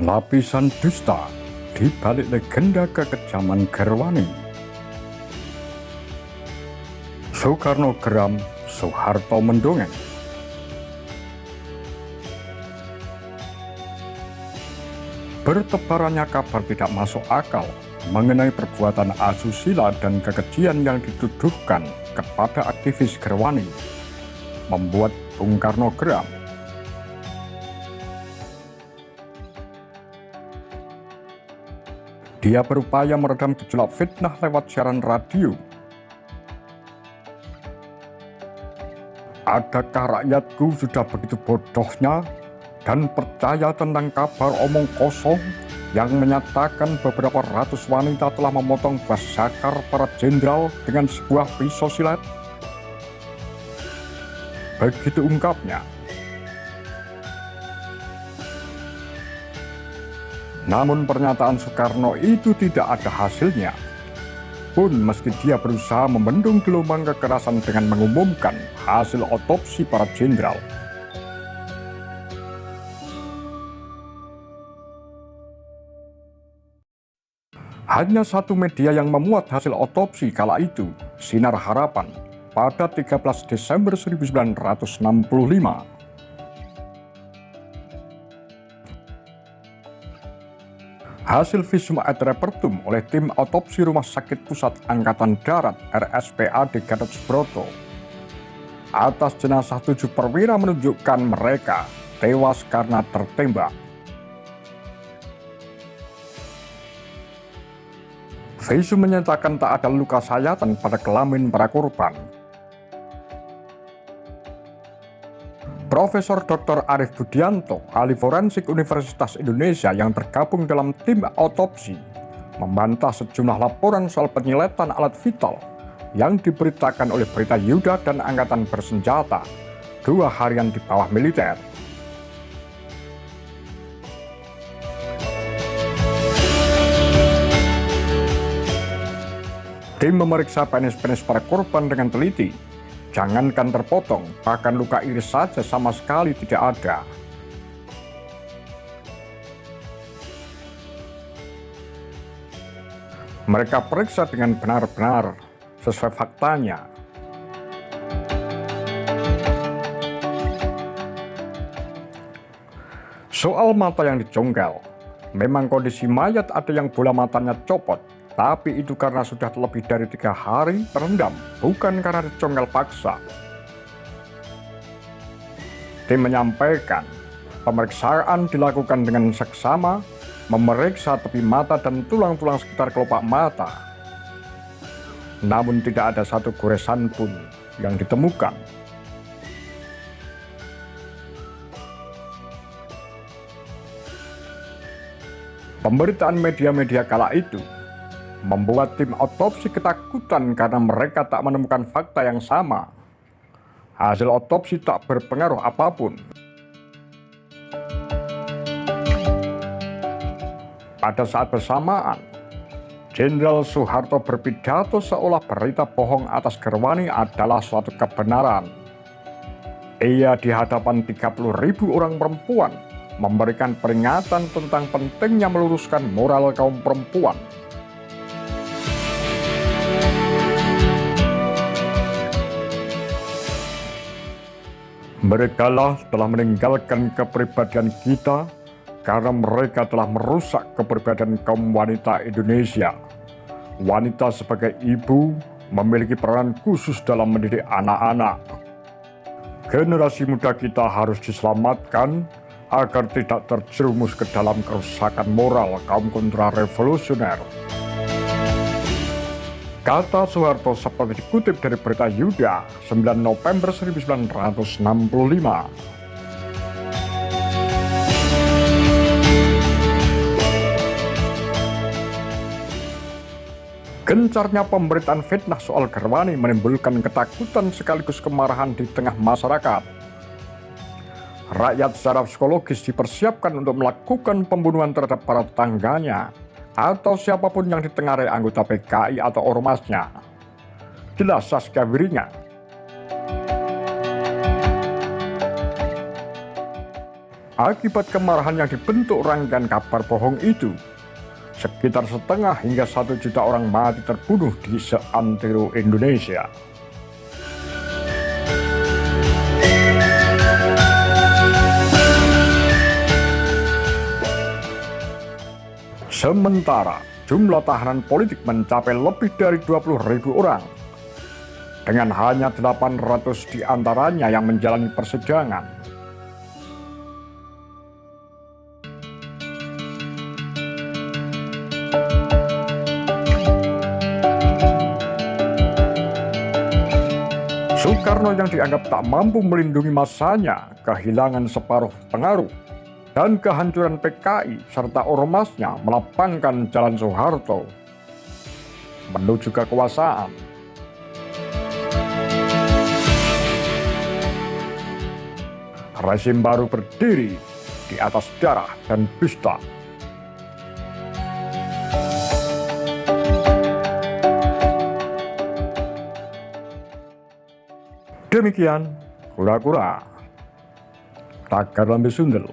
Lapisan dusta di balik legenda kekejaman Gerwani. Soekarno geram, Soeharto mendongeng. Bertebarannya kabar tidak masuk akal mengenai perbuatan asusila dan kekejian yang dituduhkan kepada aktivis Gerwani membuat Bung Karno geram. Dia berupaya meredam gejolak fitnah lewat siaran radio. Adakah rakyatku sudah begitu bodohnya dan percaya tentang kabar omong kosong yang menyatakan beberapa ratus wanita telah memotong basakar para jenderal dengan sebuah pisau silet? Begitu ungkapnya. Namun pernyataan Soekarno itu tidak ada hasilnya, pun meski dia berusaha membendung gelombang kekerasan dengan mengumumkan hasil otopsi para jenderal. Hanya satu media yang memuat hasil otopsi kala itu, Sinar Harapan, pada 13 Desember 1965. Hasil visum et repertum oleh tim otopsi Rumah Sakit Pusat Angkatan Darat RSPAD Gatot Subroto atas jenazah 7 perwira menunjukkan mereka tewas karena tertembak. Visum menyatakan tak ada luka sayatan pada kelamin para korban. Profesor Dr. Arief Budianto, ahli forensik Universitas Indonesia yang tergabung dalam tim otopsi, membantah sejumlah laporan soal penyiletan alat vital yang diberitakan oleh Berita Yuda dan Angkatan Bersenjata 2 harian di bawah militer. Tim memeriksa penis-penis para korban dengan teliti. Jangankan terpotong, bahkan luka iris saja sama sekali tidak ada. Mereka periksa dengan benar-benar sesuai faktanya. Soal mata yang dicongkel, memang kondisi mayat ada yang bola matanya copot. Tapi itu karena sudah lebih dari 3 hari terendam, bukan karena dicongkel paksa. Tim menyampaikan, pemeriksaan dilakukan dengan seksama, memeriksa tepi mata dan tulang-tulang sekitar kelopak mata. Namun tidak ada satu goresan pun yang ditemukan. Pemberitaan media-media kala itu membuat tim otopsi ketakutan karena mereka tak menemukan fakta yang sama. Hasil otopsi tak berpengaruh apapun. Pada saat bersamaan, Jenderal Soeharto berpidato seolah berita bohong atas Gerwani adalah suatu kebenaran. Ia di hadapan 30.000 orang perempuan memberikan peringatan tentang pentingnya meluruskan moral kaum perempuan. Mereka lah telah meninggalkan kepribadian kita karena mereka telah merusak kepribadian kaum wanita Indonesia. Wanita sebagai ibu memiliki peran khusus dalam mendidik anak-anak. Generasi muda kita harus diselamatkan agar tidak terjerumus ke dalam kerusakan moral kaum kontrarevolusioner. Kata Soeharto seperti dikutip dari Berita Yuda 9 November 1965. Gencarnya pemberitaan fitnah soal Gerwani menimbulkan ketakutan sekaligus kemarahan di tengah masyarakat. Rakyat secara psikologis dipersiapkan untuk melakukan pembunuhan terhadap para tetangganya atau siapapun yang ditengarai anggota PKI atau ormasnya. Jelas Saskia Wirinya. Akibat kemarahan yang dibentuk rangkaian kabar bohong itu, sekitar 0,5 hingga 1 juta orang mati terbunuh di seantero Indonesia. Sementara jumlah tahanan politik mencapai lebih dari 20.000 orang, dengan hanya 800 diantaranya yang menjalani persidangan. Soekarno yang dianggap tak mampu melindungi masanya, kehilangan separuh pengaruh, dan kehancuran PKI serta ormasnya melapangkan jalan Soeharto menuju kekuasaan. Rezim baru berdiri di atas darah dan dusta. Demikian kura-kura tagar lambe sundel.